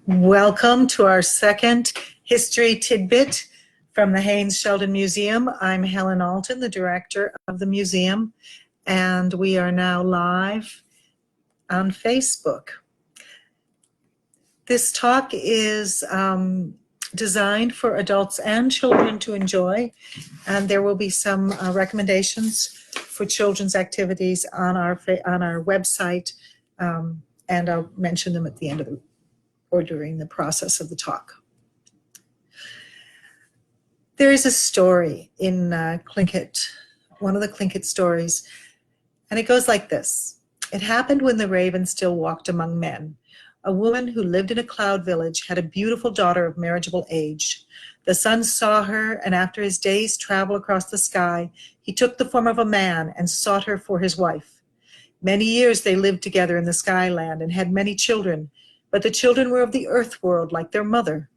Welcome to our second History Tidbit from the Haines Museum. I'm Helen Alten, the director of the museum, and we are now live on Facebook. This talk is designed for adults and children to enjoy, and there will be some recommendations for children's activities on our website, and I'll mention them at the end of or during the process of the talk. There is a story in Chilkat, one of the Chilkat stories, and it goes like this. It happened when the raven still walked among men. A woman who lived in a cloud village had a beautiful daughter of marriageable age. The sun saw her, and after his day's travel across the sky, he took the form of a man and sought her for his wife. Many years they lived together in the skyland and had many children, but the children were of the earth world like their mother.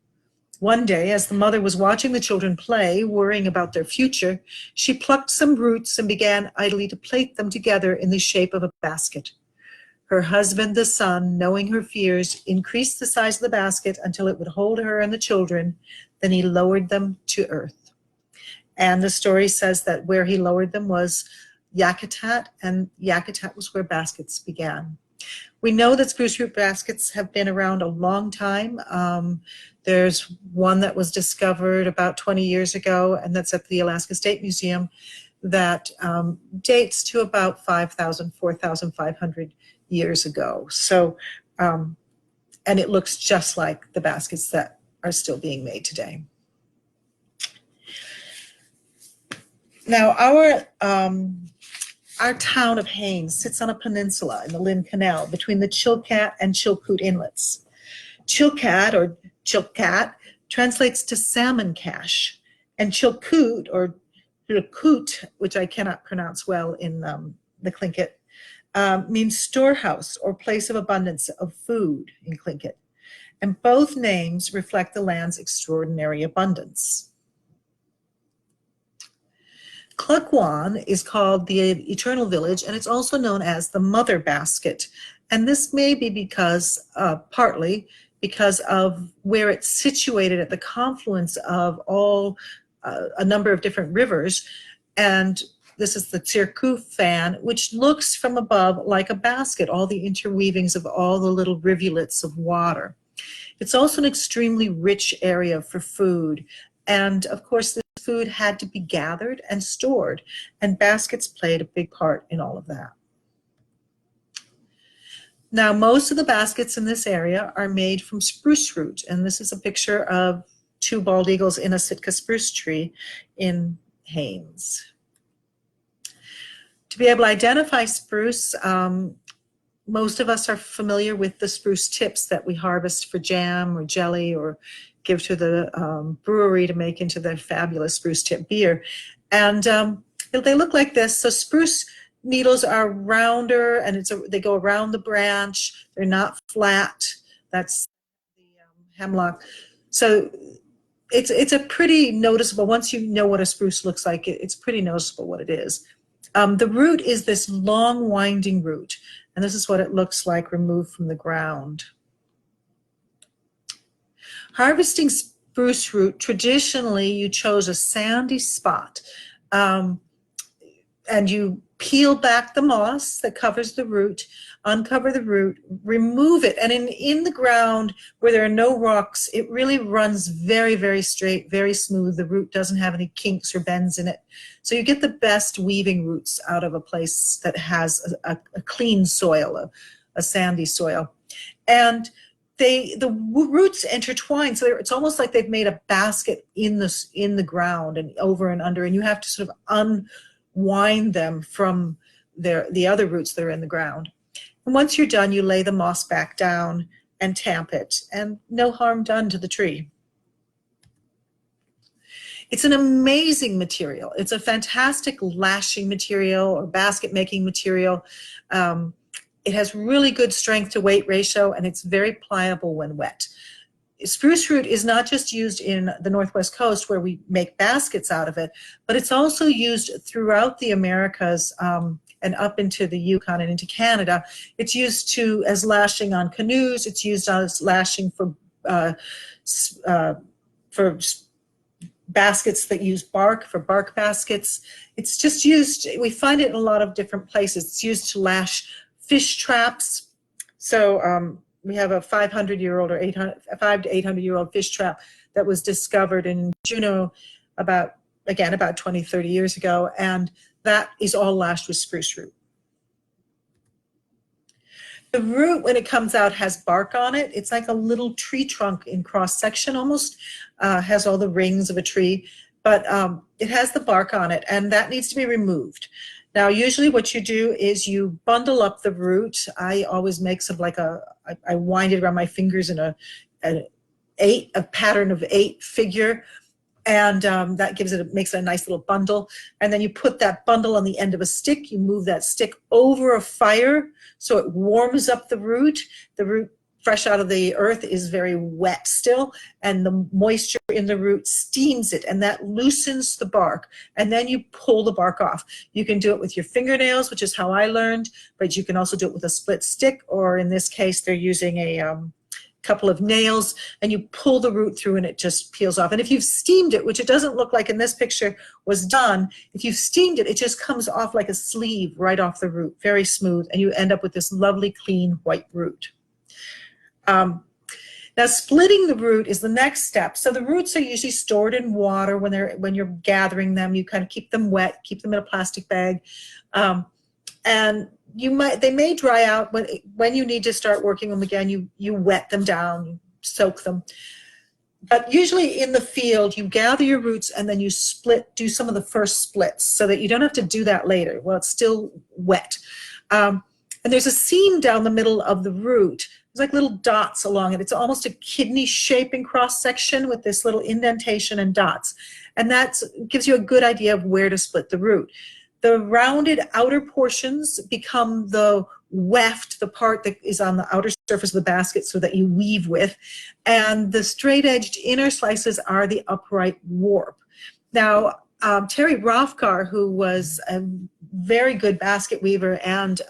One day, as the mother was watching the children play, worrying about their future, she plucked some roots and began idly to plait them together in the shape of a basket. Her husband, the sun, knowing her fears, increased the size of the basket until it would hold her and the children. Then he lowered them to earth. And the story says that where he lowered them was Yakutat, and Yakutat was where baskets began. We know that spruce root baskets have been around a long time. There's one that was discovered about 20 years ago, and that's at the Alaska State Museum, that dates to about 5,000, 4,500 years ago. So, and it looks just like the baskets that are still being made today. Now, our town of Haines sits on a peninsula in the Lynn Canal between the Chilkat and Chilkoot inlets. Chilkat, or Chilkat, translates to salmon cache, and Chilkoot, or Chilkoot, which I cannot pronounce well in the Chilkat, means storehouse or place of abundance of food in Chilkat. And both names reflect the land's extraordinary abundance. Chilkat is called the Eternal Village, and it's also known as the Mother Basket. And this may be because, partly, because of where it's situated at the confluence of a number of different rivers. And this is the Tsirku fan, which looks from above like a basket, all the interweavings of all the little rivulets of water. It's also an extremely rich area for food. And of course, this food had to be gathered and stored, and baskets played a big part in all of that. Now, most of the baskets in this area are made from spruce root, and this is a picture of two bald eagles in a Sitka spruce tree in Haines. To be able to identify spruce, most of us are familiar with the spruce tips that we harvest for jam or jelly or give to the brewery to make into their fabulous spruce tip beer. And they look like this. So spruce needles are rounder, and they go around the branch. They're not flat. That's the hemlock. So it's a pretty noticeable, once you know what a spruce looks like, it's pretty noticeable what it is. The root is this long winding root, and this is what it looks like removed from the ground. Harvesting spruce root, traditionally you chose a sandy spot, and you peel back the moss that covers the root, uncover the root, remove it, and in the ground where there are no rocks, it really runs very, very straight, very smooth. The root doesn't have any kinks or bends in it. So you get the best weaving roots out of a place that has a clean soil, a sandy soil. And the roots intertwine, so it's almost like they've made a basket in the ground and over and under, and you have to sort of unwind them from the other roots that are in the ground. And once you're done, you lay the moss back down and tamp it, and no harm done to the tree. It's an amazing material. It's a fantastic lashing material or basket making material. It has really good strength to weight ratio, and it's very pliable when wet. Spruce root is not just used in the Northwest coast where we make baskets out of it, but it's also used throughout the Americas and up into the Yukon and into Canada. It's used as lashing on canoes. It's used as lashing for for baskets that use bark, for bark baskets. It's just used, we find it in a lot of different places. It's used to lash fish traps. So we have a 500-year-old or 5 to 800-year-old fish trap that was discovered in Juneau about 20, 30 years ago, and that is all lashed with spruce root. The root, when it comes out, has bark on it. It's like a little tree trunk in cross section, almost has all the rings of a tree, but it has the bark on it, and that needs to be removed. Now, usually what you do is you bundle up the root. I always make some I wind it around my fingers in a pattern of 8 figure, and that makes it a nice little bundle. And then you put that bundle on the end of a stick. You move that stick over a fire so it warms up the root. The root, fresh out of the earth, is very wet still, and the moisture in the root steams it, and that loosens the bark. And then you pull the bark off. You can do it with your fingernails, which is how I learned, but you can also do it with a split stick, or in this case, they're using a couple of nails, and you pull the root through and it just peels off. And if you've steamed it, which it doesn't look like in this picture was done, if you've steamed it, it just comes off like a sleeve right off the root, very smooth, and you end up with this lovely clean white root. Now, splitting the root is the next step. So the roots are usually stored in water when you're gathering them. You kind of keep them wet, keep them in a plastic bag, and they may dry out. When you need to start working them again, you wet them down, you soak them. But usually in the field, you gather your roots and then you do some of the first splits so that you don't have to do that later while it's still wet. And there's a seam down the middle of the root. There's like little dots along it. It's almost a kidney shape in cross section with this little indentation and dots. And that gives you a good idea of where to split the root. The rounded outer portions become the weft, the part that is on the outer surface of the basket so that you weave with. And the straight-edged inner slices are the upright warp. Now, Terry Rothgar, who was a very good basket weaver and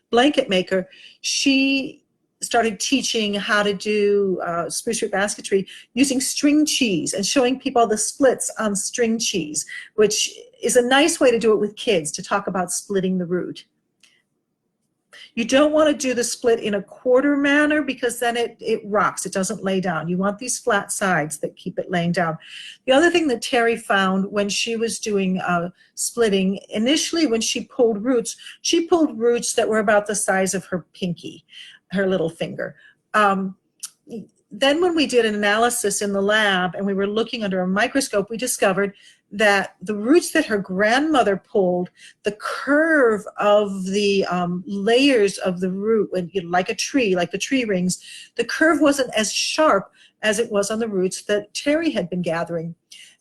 blanket maker, she started teaching how to do spruce root basketry using string cheese and showing people the splits on string cheese, which is a nice way to do it with kids, to talk about splitting the root. You don't want to do the split in a quarter manner because then it rocks, it doesn't lay down. You want these flat sides that keep it laying down. The other thing that Terry found when she was doing splitting, initially when she pulled roots that were about the size of her pinky, her little finger. Then when we did an analysis in the lab and we were looking under a microscope, we discovered that the roots that her grandmother pulled, the curve of the layers of the root, like a tree, like the tree rings, the curve wasn't as sharp as it was on the roots that Terry had been gathering.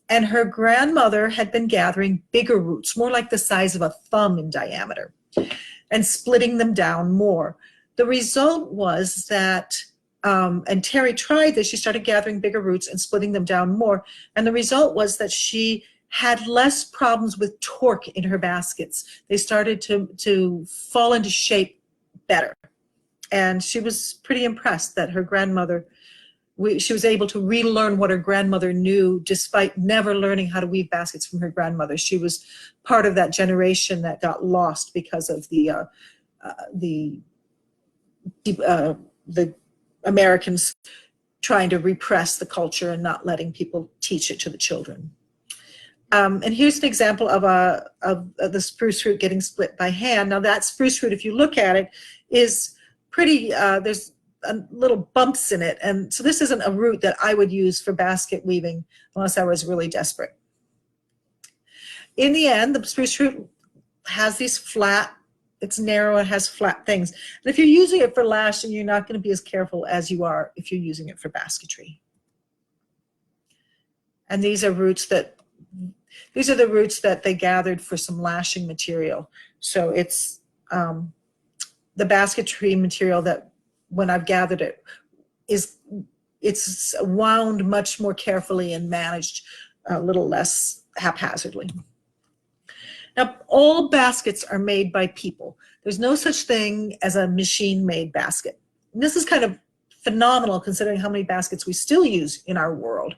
And her grandmother had been gathering bigger roots, more like the size of a thumb in diameter, and splitting them down more. The result was that, and Terry tried this, she started gathering bigger roots and splitting them down more, and the result was that she had less problems with torque in her baskets. They started to fall into shape better. And she was pretty impressed that her grandmother, she was able to relearn what her grandmother knew despite never learning how to weave baskets from her grandmother. She was part of that generation that got lost because of the Americans trying to repress the culture and not letting people teach it to the children. And here's an example of the spruce root getting split by hand. Now that spruce root, if you look at it, is pretty, there's little bumps in it. And so this isn't a root that I would use for basket weaving unless I was really desperate. In the end, the spruce root has these flat, it's narrow, it has flat things. And if you're using it for lashing, you're not going to be as careful as you are if you're using it for basketry. And these are the roots that they gathered for some lashing material. So it's the basketry material that when I've gathered it it's wound much more carefully and managed a little less haphazardly. Now, all baskets are made by people. There's no such thing as a machine-made basket. And this is kind of phenomenal considering how many baskets we still use in our world.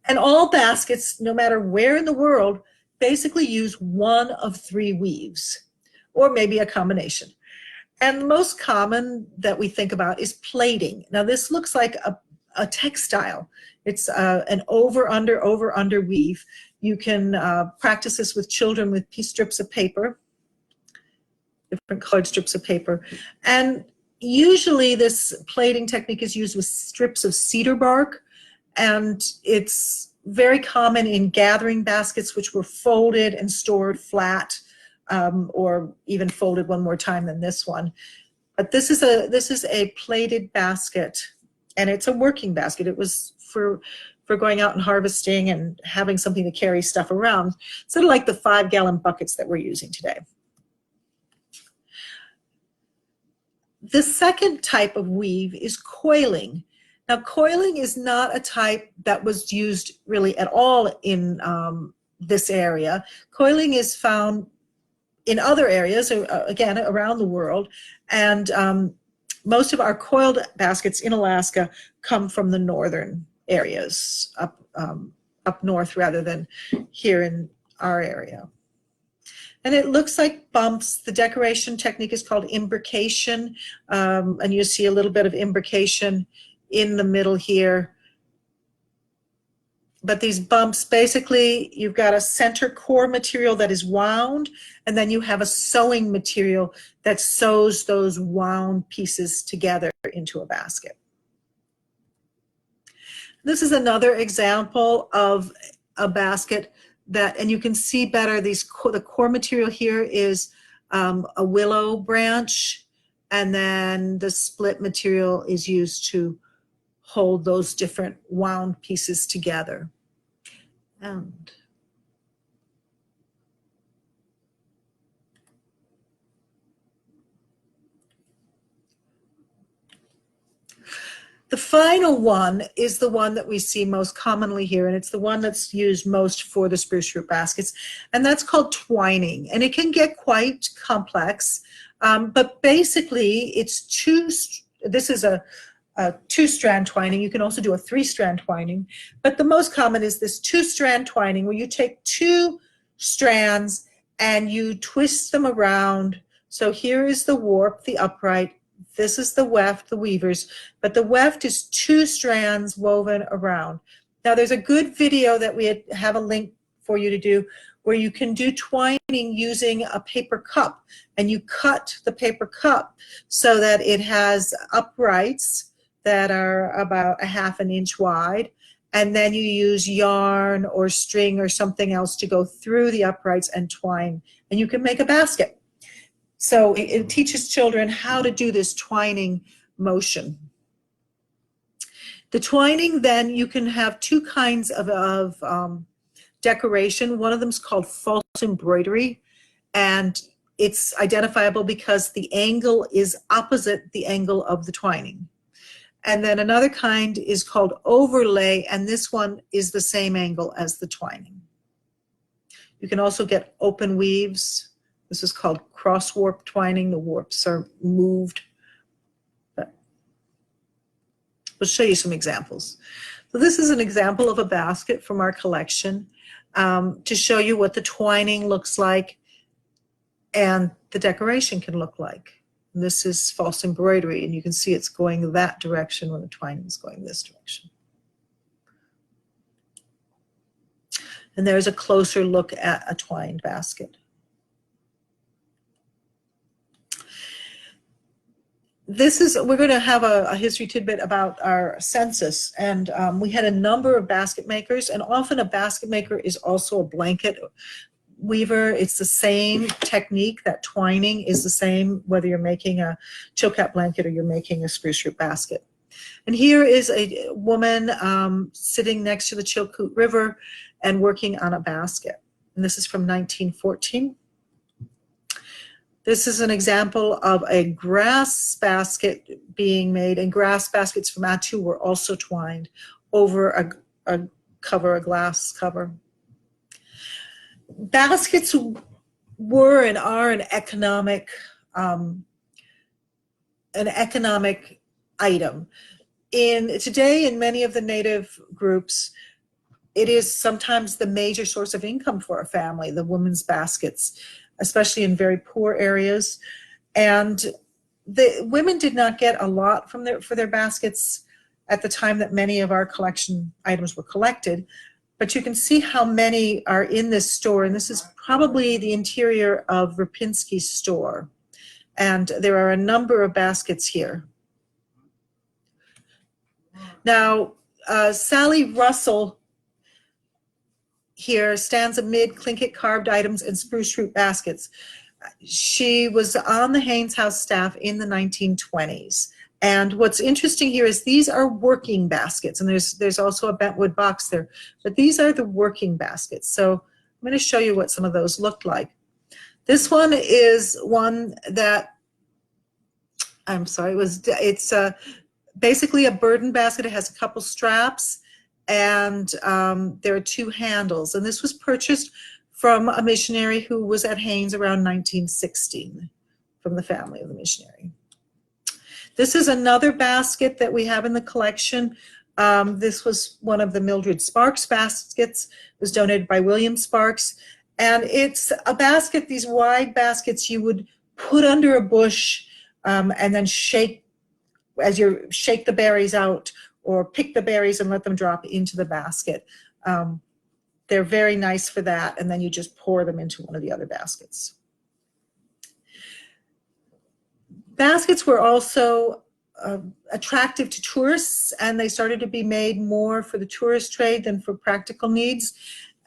And all baskets, no matter where in the world, basically use one of 3 weaves, or maybe a combination. And the most common that we think about is plaiting. Now this looks like a textile. It's an over-under weave. You can practice this with children with strips of paper, different colored strips of paper. And usually this plaiting technique is used with strips of cedar bark, and it's very common in gathering baskets, which were folded and stored flat, or even folded one more time than this one. But this is a plaited basket, and it's a working basket. It was for going out and harvesting and having something to carry stuff around, sort of like the 5-gallon buckets that we're using today. The second type of weave is coiling. Now, coiling is not a type that was used really at all in this area. Coiling is found in other areas, again, around the world, and most of our coiled baskets in Alaska come from the northern areas, up north rather than here in our area. And it looks like bumps. The decoration technique is called imbrication, and you see a little bit of imbrication in the middle here. But these bumps, basically, you've got a center core material that is wound, and then you have a sewing material that sews those wound pieces together into a basket. This is another example of a basket that, and you can see better, the core material here is a willow branch, and then the split material is used to hold those different wound pieces together. And the final one is the one that we see most commonly here, and it's the one that's used most for the spruce root baskets, and that's called twining. And it can get quite complex, but basically it's this is a 2-strand twining. You can also do a 3-strand twining, but the most common is this 2-strand twining, where you take 2 strands and you twist them around. So here is the warp, the upright. This is the weft, the weavers, but the weft is 2 strands woven around. Now there's a good video that we have a link for you to do, where you can do twining using a paper cup, and you cut the paper cup so that it has uprights that are about 1/2 inch wide, and then you use yarn or string or something else to go through the uprights and twine, and you can make a basket. So it teaches children how to do this twining motion. The twining, then, you can have 2 kinds of decoration. One of them is called false embroidery, and it's identifiable because the angle is opposite the angle of the twining. And then another kind is called overlay, and this one is the same angle as the twining. You can also get open weaves. This is called cross warp twining. The warps are moved. But we'll show you some examples. So this is an example of a basket from our collection, to show you what the twining looks like and the decoration can look like. And this is false embroidery, and you can see it's going that direction when the twining is going this direction. And there's a closer look at a twined basket. We're going to have a history tidbit about our census, and we had a number of basket makers, and often a basket maker is also a blanket weaver. It's the same technique. That twining is the same whether you're making a Chilkat blanket or you're making a spruce root basket. And here is a woman sitting next to the Chilkat River and working on a basket. And this is from 1914. This is an example of a grass basket being made, and grass baskets from Attu were also twined over a glass cover. Baskets were and are an economic item. Today, in many of the Native groups, it is sometimes the major source of income for a family, the women's baskets, especially in very poor areas. And the women did not get a lot for their baskets at the time that many of our collection items were collected. But you can see how many are in this store, and this is probably the interior of Rapinski's store. And there are a number of baskets here. Now, Sally Russell here stands amid Tlingit carved items and Spruce Root baskets. She was on the Haines House staff in the 1920s. And what's interesting here is these are working baskets, and there's also a bentwood box there, but these are the working baskets. So I'm going to show you what some of those looked like. This one is one that, it's basically a burden basket. It has a couple straps, and there are two handles. And this was purchased from a missionary who was at Haines around 1916, from the family of the missionary. This is another basket that we have in the collection. This was one of the Mildred Sparks baskets. It was donated by William Sparks. And it's a basket, these wide baskets you would put under a bush and then shake as you shake the berries out, or pick the berries and let them drop into the basket. They're very nice for that, and then you just pour them into one of the other baskets. Baskets were also attractive to tourists, and they started to be made more for the tourist trade than for practical needs.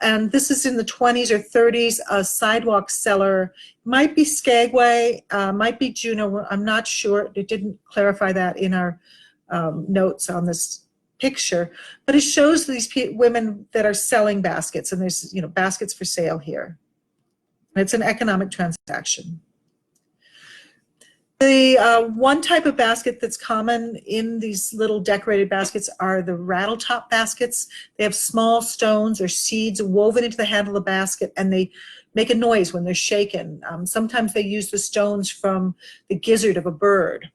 And this is in the 20s or 30s, a sidewalk seller, might be Skagway, might be Juneau, I'm not sure. It didn't clarify that in our notes on this picture, but it shows these women that are selling baskets, and there's, you know, baskets for sale here. And it's an economic transaction. The one type of basket that's common in these little decorated baskets are the Rattle Top Baskets. They have small stones or seeds woven into the handle of the basket, and they make a noise when they're shaken. Sometimes they use the stones from the gizzard of a bird.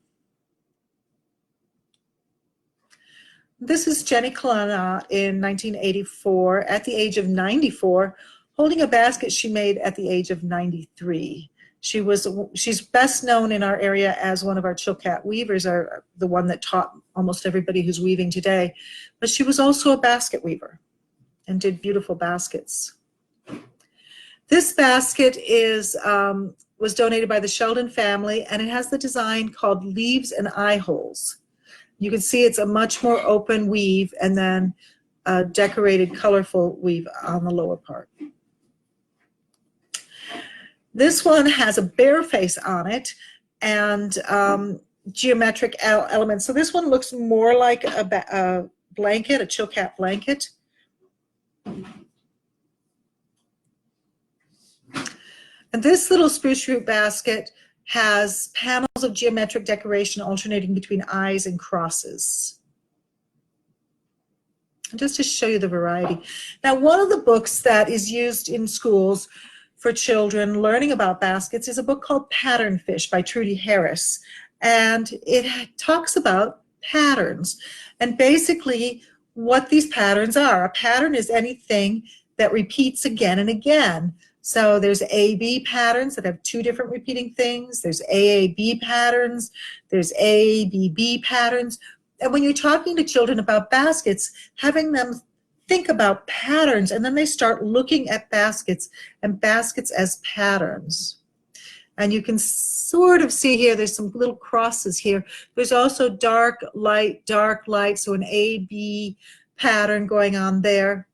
This is Genique Lana in 1984, at the age of 94, holding a basket she made at the age of 93. She's best known in our area as one of our Chilkat weavers, are the one that taught almost everybody who's weaving today. But she was also a basket weaver and did beautiful baskets. This basket was donated by the Sheldon family, and it has the design called leaves and eye holes. You can see it's a much more open weave, and then a decorated, colorful weave on the lower part. This one has a bear face on it and geometric elements. So this one looks more like a blanket, a Chilkat blanket. And this little Spruce Root basket has panels of geometric decoration alternating between eyes and crosses. And just to show you the variety. Now, one of the books that is used in schools for children learning about baskets is a book called Pattern Fish by Trudy Harris. And it talks about patterns and basically what these patterns are. A pattern is anything that repeats again and again. So there's A-B patterns that have two different repeating things. There's AAB patterns. There's ABB patterns. And when you're talking to children about baskets, having them think about patterns, and then they start looking at baskets and baskets as patterns. And you can sort of see here, there's some little crosses here. There's also dark, light, so an A-B pattern going on there.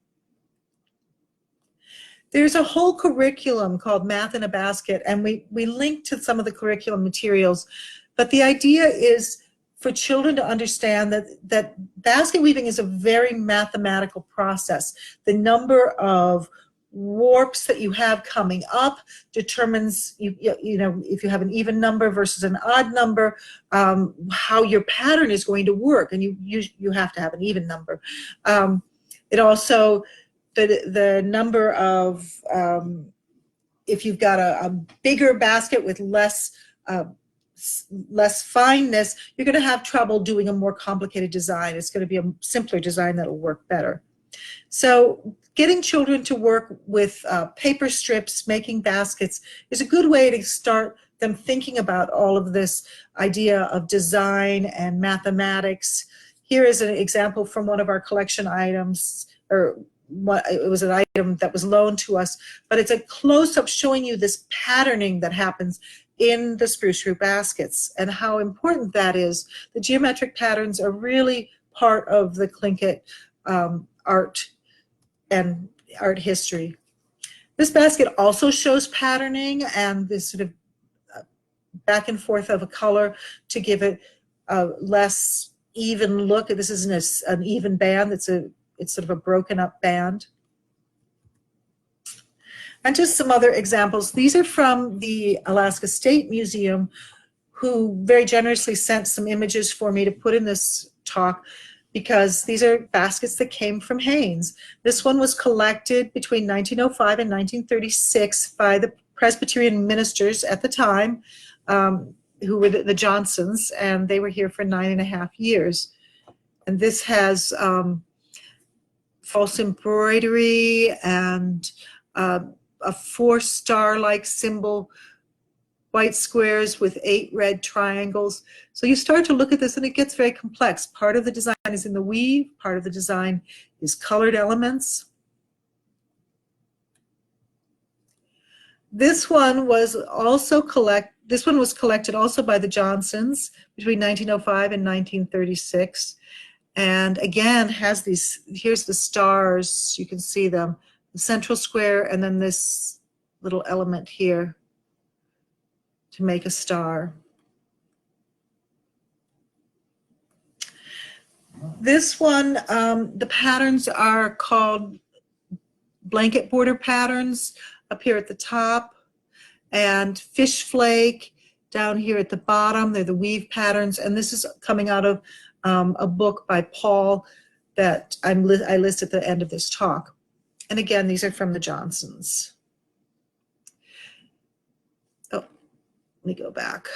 There's a whole curriculum called Math in a Basket, and we link to some of the curriculum materials. But the idea is for children to understand that basket weaving is a very mathematical process. The number of warps that you have coming up determines, you know, if you have an even number versus an odd number, how your pattern is going to work, and you have to have an even number. It also, the number of, if you've got a bigger basket with less less fineness, you're going to have trouble doing a more complicated design. It's going to be a simpler design that'll work better. So getting children to work with paper strips, making baskets, is a good way to start them thinking about all of this idea of design and mathematics. Here is an example from one of our collection items, or it was an item that was loaned to us, but it's a close-up showing you this patterning that happens in the Spruce Root baskets and how important that is. The geometric patterns are really part of the Tlingit art and art history. This basket also shows patterning and this sort of back and forth of a color to give it a less even look. This isn't an even band, it's sort of a broken up band. And just some other examples. These are from the Alaska State Museum, who very generously sent some images for me to put in this talk, because these are baskets that came from Haines. This one was collected between 1905 and 1936 by the Presbyterian ministers at the time, who were the Johnsons, and they were here for 9.5 years. And this has false embroidery and a 4-star-like symbol, white squares with 8 red triangles. So you start to look at this and it gets very complex. Part of the design is in the weave, part of the design is colored elements. This one was collected also by the Johnsons between 1905 and 1936. And again has these, here's the stars, you can see them, the central square, and then this little element here to make a star. This one, the patterns are called blanket border patterns up here at the top, and fish flake down here at the bottom. They're the weave patterns, and this is coming out of a book by Paul that I list at the end of this talk. And again, these are from the Johnsons. Oh, let me go back.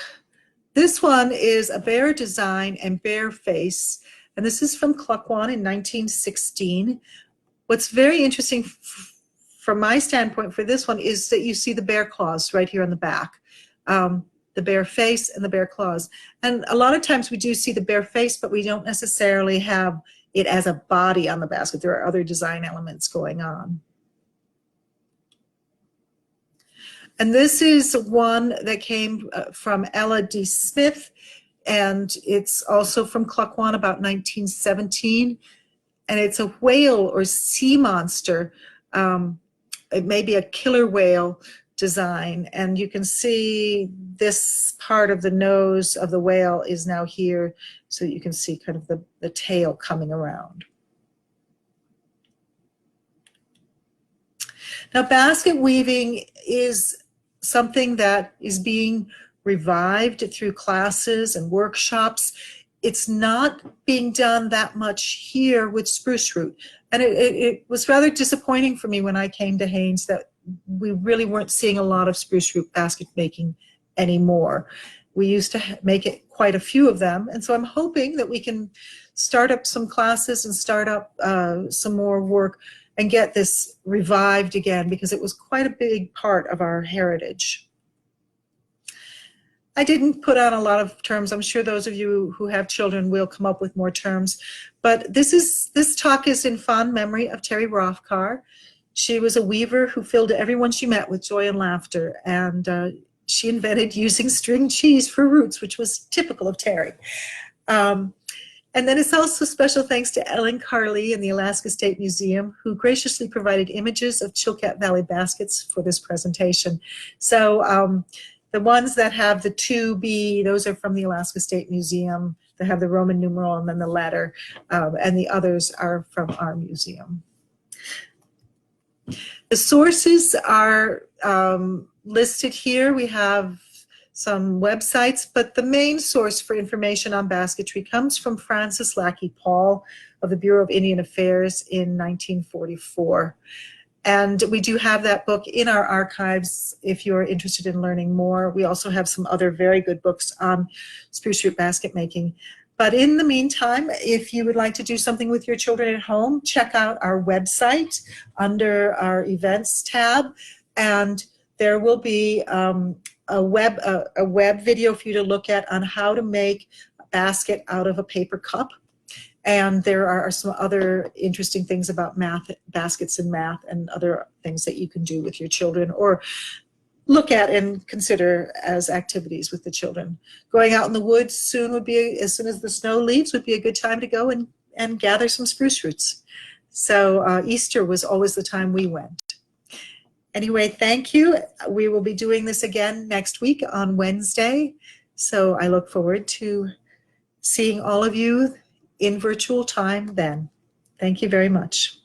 This one is a bear design and bear face, and this is from Klukwan in 1916. What's very interesting from my standpoint for this one is that you see the bear claws right here on the back. The bear face and the bear claws. And a lot of times we do see the bear face, but we don't necessarily have it as a body on the basket. There are other design elements going on. And this is one that came from Ella D. Smith, and it's also from Klukwan, about 1917. And it's a whale or sea monster. It may be a killer whale design, and you can see this part of the nose of the whale is now here, so you can see kind of the tail coming around. Now, basket weaving is something that is being revived through classes and workshops. It's not being done that much here with Spruce Root, and it was rather disappointing for me when I came to Haines that we really weren't seeing a lot of Spruce Root basket making anymore. We used to make it quite a few of them, and so I'm hoping that we can start up some classes and start up some more work and get this revived again, because it was quite a big part of our heritage. I didn't put on a lot of terms. I'm sure those of you who have children will come up with more terms, but this talk is in fond memory of Terry Rothkar. She was a weaver who filled everyone she met with joy and laughter, and she invented using string cheese for roots, which was typical of Terry. And then it's also special thanks to Ellen Carley in the Alaska State Museum, who graciously provided images of Chilkat Valley baskets for this presentation. So the ones that have the 2B, those are from the Alaska State Museum. They have the Roman numeral and then the letter, and the others are from our museum. The sources are listed here. We have some websites, but the main source for information on basketry comes from Francis Lackey Paul of the Bureau of Indian Affairs in 1944. And we do have that book in our archives if you're interested in learning more. We also have some other very good books on spruce root basket making. But in the meantime, if you would like to do something with your children at home, check out our website under our events tab, and there will be a web video for you to look at on how to make a basket out of a paper cup. And there are some other interesting things about math, baskets and math, and other things that you can do with your children or look at and consider as activities with the children. Going out in the woods soon would be, as soon as the snow leaves, would be a good time to go and gather some spruce roots. So Easter was always the time we went. Anyway, thank you. We will be doing this again next week on Wednesday. So I look forward to seeing all of you in virtual time then. Thank you very much.